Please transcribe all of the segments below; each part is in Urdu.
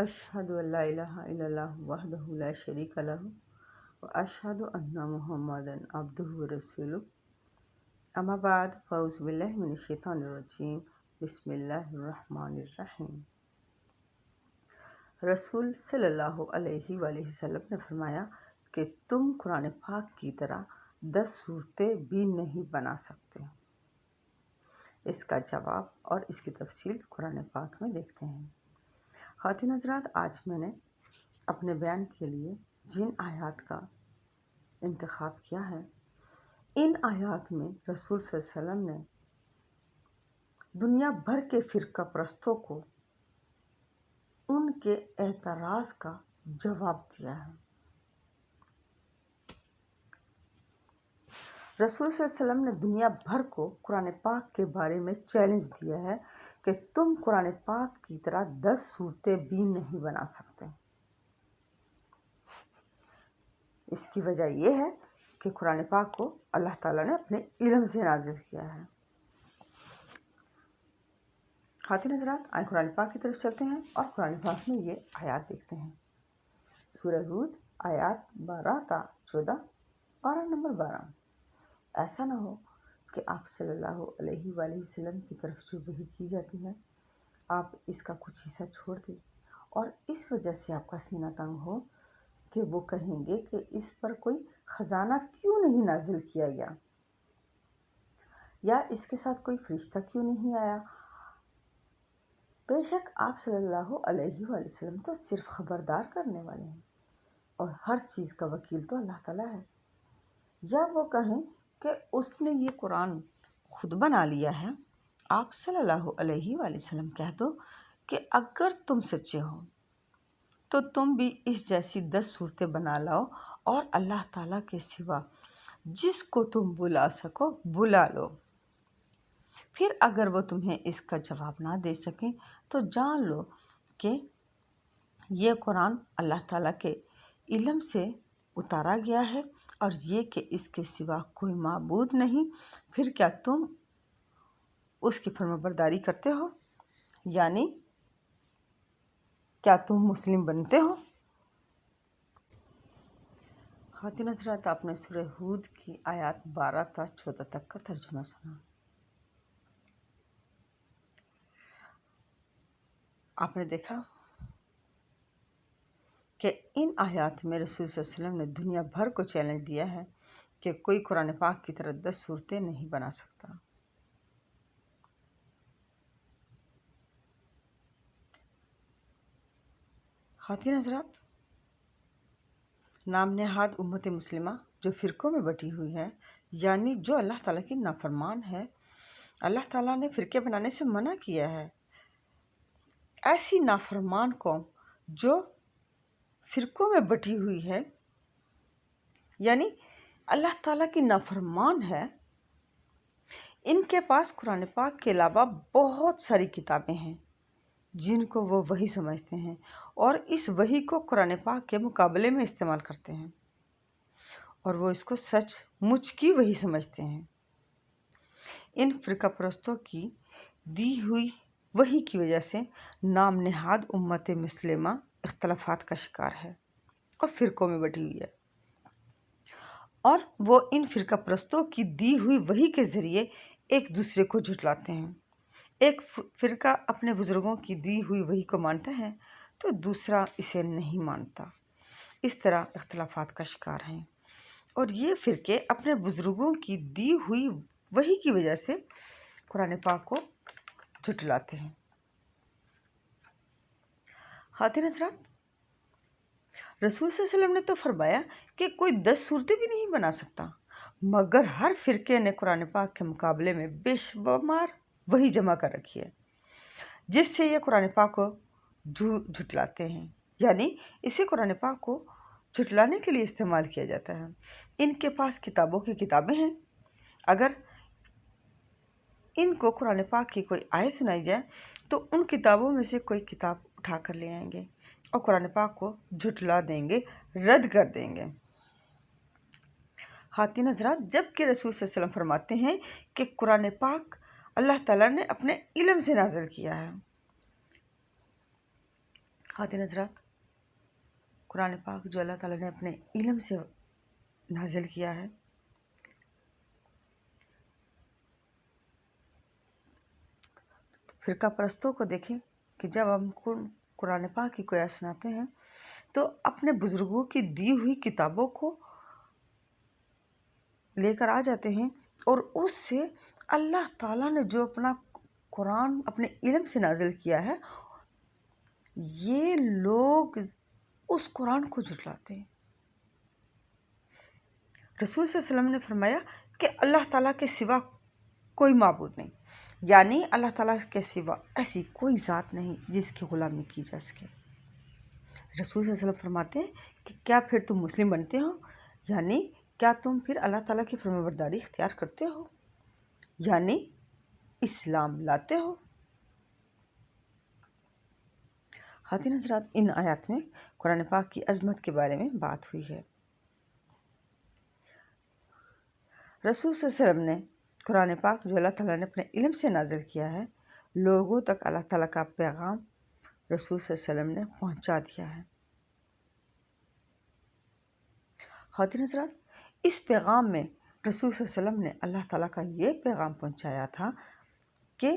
اشہد ان لا الہ الا اللہ وحدہ لا شریک لہ واشہد ان محمدا عبدہ ورسولہ اما بعد فاعوذ باللہ من الشیطان الرجیم بسم اللہ الرحمن الرحیم۔ رسول صلی اللہ علیہ وآلہ وسلم نے فرمایا کہ تم قرآن پاک کی طرح 10 صورتیں بھی نہیں بنا سکتے۔ اس کا جواب اور اس کی تفصیل قرآن پاک میں دیکھتے ہیں۔ خواتین حضرات، آج میں نے اپنے بیان کے لیے جن آیات کا انتخاب کیا ہے، ان آیات میں رسول صلی اللہ علیہ وسلم نے دنیا بھر کے فرقہ پرستوں کو ان کے اعتراض کا جواب دیا ہے۔ رسول صلی اللہ علیہ وسلم نے دنیا بھر کو قرآن پاک کے بارے میں چیلنج دیا ہے کہ تم قرآن پاک کی طرح 10 صورتیں بھی نہیں بنا سکتے۔ اس کی وجہ یہ ہے کہ قرآن پاک کو اللہ تعالیٰ نے اپنے علم سے نازل کیا ہے۔ خواتین حضرات، آئیں قرآن پاک کی طرف چلتے ہیں اور قرآن پاک میں یہ آیات دیکھتے ہیں۔ سورہ ہود آیات 12 تا 14، پارہ نمبر 12۔ ایسا نہ ہو کہ آپ صلی اللہ علیہ وآلہ وسلم کی طرف جو وحی کی جاتی ہے، آپ اس کا کچھ حصہ چھوڑ دیں اور اس وجہ سے آپ کا سینہ تنگ ہو کہ وہ کہیں گے کہ اس پر کوئی خزانہ کیوں نہیں نازل کیا گیا، یا اس کے ساتھ کوئی فرشتہ کیوں نہیں آیا۔ بے شک آپ صلی اللہ علیہ وآلہ وسلم تو صرف خبردار کرنے والے ہیں اور ہر چیز کا وکیل تو اللہ تعالیٰ ہے۔ یا وہ کہیں کہ اس نے یہ قرآن خود بنا لیا ہے، آپ صلی اللہ علیہ وآلہ وسلم کہہ دو کہ اگر تم سچے ہو تو تم بھی اس جیسی 10 صورتیں بنا لاؤ اور اللہ تعالیٰ کے سوا جس کو تم بلا سکو بلا لو۔ پھر اگر وہ تمہیں اس کا جواب نہ دے سکیں تو جان لو کہ یہ قرآن اللہ تعالیٰ کے علم سے اتارا گیا ہے اور یہ کہ اس کے سوا کوئی معبود نہیں۔ پھر کیا تم اس کی فرمانبرداری کرتے ہو؟ یعنی کیا تم مسلم بنتے ہو؟ خواتین حضرات، آپ نے سورہ ہود کی آیات 12 تا 14 تک کا ترجمہ سنا۔ آپ نے دیکھا کہ ان آیات میں رسول صلی اللہ علیہ وسلم نے دنیا بھر کو چیلنج دیا ہے کہ کوئی قرآن پاک کی طرح 10 صورتیں نہیں بنا سکتا۔ خواتین حضرات، نام نہاد امت مسلمہ جو فرقوں میں بٹی ہوئی ہے، یعنی جو اللہ تعالیٰ کی نافرمان ہے، اللہ تعالیٰ نے فرقے بنانے سے منع کیا ہے۔ ایسی نافرمان قوم جو فرقوں میں بٹی ہوئی ہے، یعنی اللہ تعالیٰ کی نافرمان ہے، ان کے پاس قرآن پاک کے علاوہ بہت ساری کتابیں ہیں جن کو وہ وحی سمجھتے ہیں اور اس وحی کو قرآن پاک کے مقابلے میں استعمال کرتے ہیں اور وہ اس کو سچ مچ کی وحی سمجھتے ہیں۔ ان فرقہ پرستوں کی دی ہوئی وحی کی وجہ سے نام نہاد امت مسلمہ اختلافات کا شکار ہے اور فرقوں میں بٹی ہوئی ہے، اور وہ ان فرقہ پرستوں کی دی ہوئی وحی کے ذریعے ایک دوسرے کو جھٹلاتے ہیں۔ ایک فرقہ اپنے بزرگوں کی دی ہوئی وحی کو مانتا ہے تو دوسرا اسے نہیں مانتا، اس طرح اختلافات کا شکار ہیں، اور یہ فرقے اپنے بزرگوں کی دی ہوئی وحی کی وجہ سے قرآن پاک کو جھٹلاتے ہیں۔ خواتین حضرات، رسول صلی اللہ علیہ وسلم نے تو فرمایا کہ کوئی 10 صورتیں بھی نہیں بنا سکتا، مگر ہر فرقے نے قرآن پاک کے مقابلے میں بے شمار وحی جمع کر رکھی ہے جس سے یہ قرآن پاک کو جھٹلاتے ہیں، یعنی اسے قرآن پاک کو جھٹلانے کے لیے استعمال کیا جاتا ہے۔ ان کے پاس کتابوں کی کتابیں ہیں، اگر ان کو قرآن پاک کی کوئی آیت سنائی جائے تو ان کتابوں میں سے کوئی کتاب اٹھا کر لے آئیں گے اور قرآن پاک کو جھٹلا دیں گے، رد کر دیں گے۔ خواتین حضرات، جب کہ رسول صلی اللہ علیہ وسلم فرماتے ہیں کہ قرآن پاک اللہ تعالیٰ نے اپنے علم سے نازل کیا ہے۔ خواتین حضرات، قرآن پاک جو اللہ تعالیٰ نے اپنے علم سے نازل کیا ہے، فرقہ پرستوں کو دیکھیں کہ جب ہم قرآن پاک کی کوئی آیت سناتے ہیں تو اپنے بزرگوں کی دی ہوئی کتابوں کو لے کر آ جاتے ہیں، اور اس سے اللہ تعالیٰ نے جو اپنا قرآن اپنے علم سے نازل کیا ہے، یہ لوگ اس قرآن کو جھٹلاتے ہیں۔ رسول صلی اللہ علیہ وسلم نے فرمایا کہ اللہ تعالیٰ کے سوا کوئی معبود نہیں، یعنی اللہ تعالیٰ کے سوا ایسی کوئی ذات نہیں جس کی غلامی کی جا سکے۔ رسول صلی اللہ علیہ وسلم فرماتے ہیں کہ کیا پھر تم مسلم بنتے ہو، یعنی کیا تم پھر اللہ تعالیٰ کی فرمانبرداری اختیار کرتے ہو، یعنی اسلام لاتے ہو۔ خواتین حضرات، ان آیات میں قرآن پاک کی عظمت کے بارے میں بات ہوئی ہے۔ رسول صلی اللہ علیہ وسلم نے قرآن پاک جو اللہ تعالیٰ نے اپنے علم سے نازل کیا ہے، لوگوں تک اللہ تعالیٰ کا پیغام رسول صلی اللہ علیہ وسلم نے پہنچا دیا ہے۔ خواتین حضرات، اس پیغام میں رسول صلی اللہ علیہ وسلم نے اللہ تعالیٰ کا یہ پیغام پہنچایا تھا کہ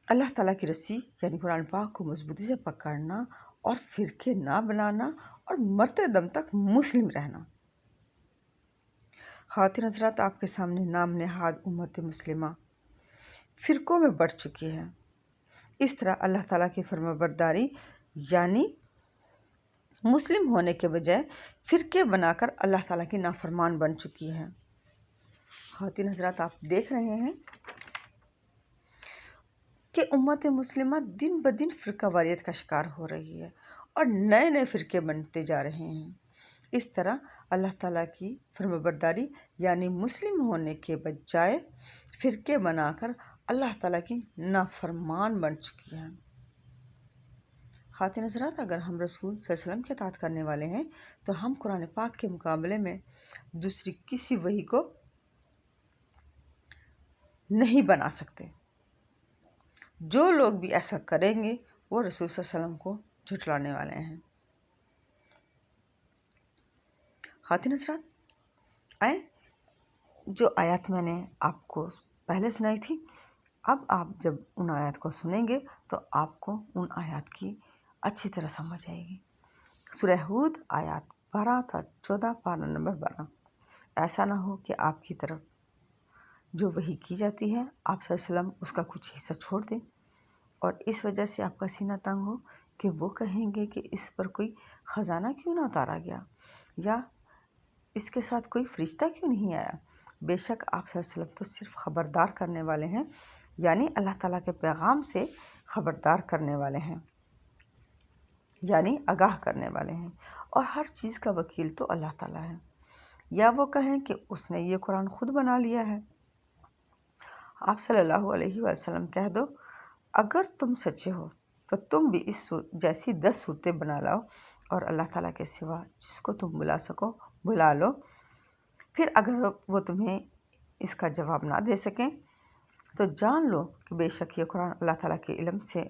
اللہ تعالیٰ کی رسی یعنی قرآن پاک کو مضبوطی سے پکڑنا اور فرقے نہ بنانا اور مرتے دم تک مسلم رہنا۔ خواتین حضرات، آپ کے سامنے نام نہاد امت مسلمہ فرقوں میں بڑھ چکی ہے۔ اس طرح اللہ تعالیٰ کی فرمانبرداری یعنی مسلم ہونے کے بجائے فرقے بنا کر اللہ تعالیٰ کی نافرمان بن چکی ہے۔ خواتین حضرات، آپ دیکھ رہے ہیں کہ امت مسلمہ دن بدن فرقہ واریت کا شکار ہو رہی ہے اور نئے نئے فرقے بنتے جا رہے ہیں۔ اس طرح اللہ تعالیٰ کی فرمانبرداری یعنی مسلم ہونے کے بجائے فرقے بنا کر اللہ تعالیٰ کی نافرمان بن چکی ہے۔ خواتین حضرات، اگر ہم رسول صلی اللہ علیہ وسلم کی اطاعت کرنے والے ہیں تو ہم قرآن پاک کے مقابلے میں دوسری کسی وحی کو نہیں بنا سکتے۔ جو لوگ بھی ایسا کریں گے وہ رسول صلی اللہ علیہ وسلم کو جھٹلانے والے ہیں۔ خواتین حضرات، آئیں جو آیات میں نے آپ کو پہلے سنائی تھی، اب آپ جب ان آیات کو سنیں گے تو آپ کو ان آیات کی اچھی طرح سمجھ آئے گی۔ سورہ ہود آیات 12 تا 14، پارہ نمبر 12۔ ایسا نہ ہو کہ آپ کی طرف جو وحی کی جاتی ہے آپ صلی اللہ علیہ وسلم اس کا کچھ حصہ چھوڑ دیں، اور اس وجہ سے آپ کا سینہ تنگ ہو کہ وہ کہیں گے کہ اس پر کوئی خزانہ کیوں نہ اتارا گیا، یا اس کے ساتھ کوئی فرشتہ کیوں نہیں آیا۔ بے شک آپ صلی اللہ علیہ وسلم تو صرف خبردار کرنے والے ہیں، یعنی اللہ تعالیٰ کے پیغام سے خبردار کرنے والے ہیں، یعنی آگاہ کرنے والے ہیں، اور ہر چیز کا وکیل تو اللہ تعالیٰ ہے۔ یا وہ کہیں کہ اس نے یہ قرآن خود بنا لیا ہے۔ آپ صلی اللہ علیہ وسلم کہہ دو، اگر تم سچے ہو تو تم بھی اس جیسی 10 صورتیں بنا لاؤ اور اللہ تعالیٰ کے سوا جس کو تم بلا سکو بلا لو۔ پھر اگر وہ تمہیں اس کا جواب نہ دے سکیں تو جان لو کہ بے شک یہ قرآن اللہ تعالیٰ کے علم سے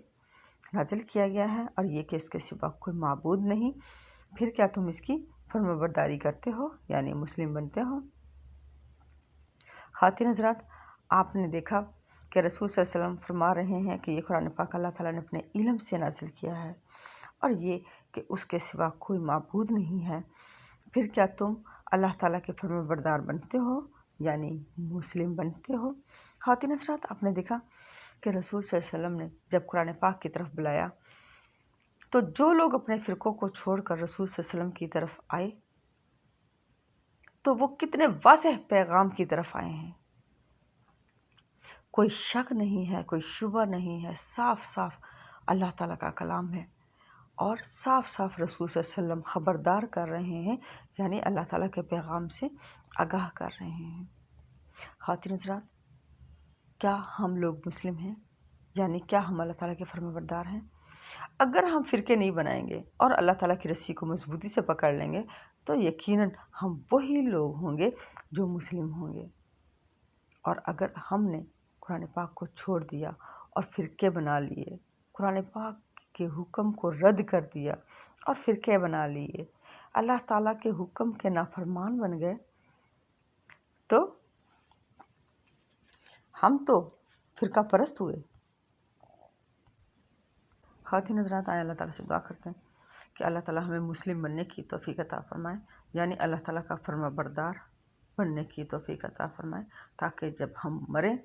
نازل کیا گیا ہے، اور یہ کہ اس کے سوا کوئی معبود نہیں۔ پھر کیا تم اس کی فرمانبرداری کرتے ہو، یعنی مسلم بنتے ہو؟ خواتین حضرات، آپ نے دیکھا کہ رسول صلی اللہ علیہ وسلم فرما رہے ہیں کہ یہ قرآن پاک اللہ تعالیٰ نے اپنے علم سے نازل کیا ہے، اور یہ کہ اس کے سوا کوئی معبود نہیں ہے۔ پھر کیا تم اللہ تعالیٰ کے فرمانبردار بنتے ہو، یعنی مسلم بنتے ہو؟ خواتین حضرات، آپ نے دیکھا کہ رسول صلی اللہ علیہ وسلم نے جب قرآن پاک کی طرف بلایا تو جو لوگ اپنے فرقوں کو چھوڑ کر رسول صلی اللہ علیہ وسلم کی طرف آئے تو وہ کتنے واضح پیغام کی طرف آئے ہیں۔ کوئی شک نہیں ہے، کوئی شبہ نہیں ہے، صاف صاف اللہ تعالیٰ کا کلام ہے، اور صاف صاف رسول صلی اللہ علیہ وسلم خبردار کر رہے ہیں، یعنی اللہ تعالیٰ کے پیغام سے آگاہ کر رہے ہیں۔ خواتین حضرات، کیا ہم لوگ مسلم ہیں، یعنی کیا ہم اللہ تعالیٰ کے فرمانبردار ہیں؟ اگر ہم فرقے نہیں بنائیں گے اور اللہ تعالیٰ کی رسی کو مضبوطی سے پکڑ لیں گے تو یقیناً ہم وہی لوگ ہوں گے جو مسلم ہوں گے۔ اور اگر ہم نے قرآن پاک کو چھوڑ دیا اور فرقے بنا لیے، قرآن پاک کے حکم کو رد کر دیا اور فرقے بنا لیے، اللہ تعالیٰ کے حکم کے نافرمان بن گئے، تو ہم تو فرقہ پرست ہوئے۔ خواتین حضرات، آئیں اللہ تعالیٰ سے دعا کرتے ہیں کہ اللہ تعالیٰ ہمیں مسلم بننے کی توفیق عطا فرمائے، یعنی اللہ تعالیٰ کا فرما بردار بننے کی توفیق عطا فرمائے، تاکہ جب ہم مریں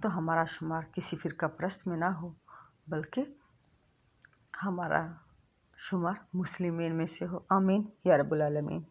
تو ہمارا شمار کسی فرقہ پرست میں نہ ہو، بلکہ ہمارا شمار مسلمین میں سے ہو۔ آمین یا رب العالمین۔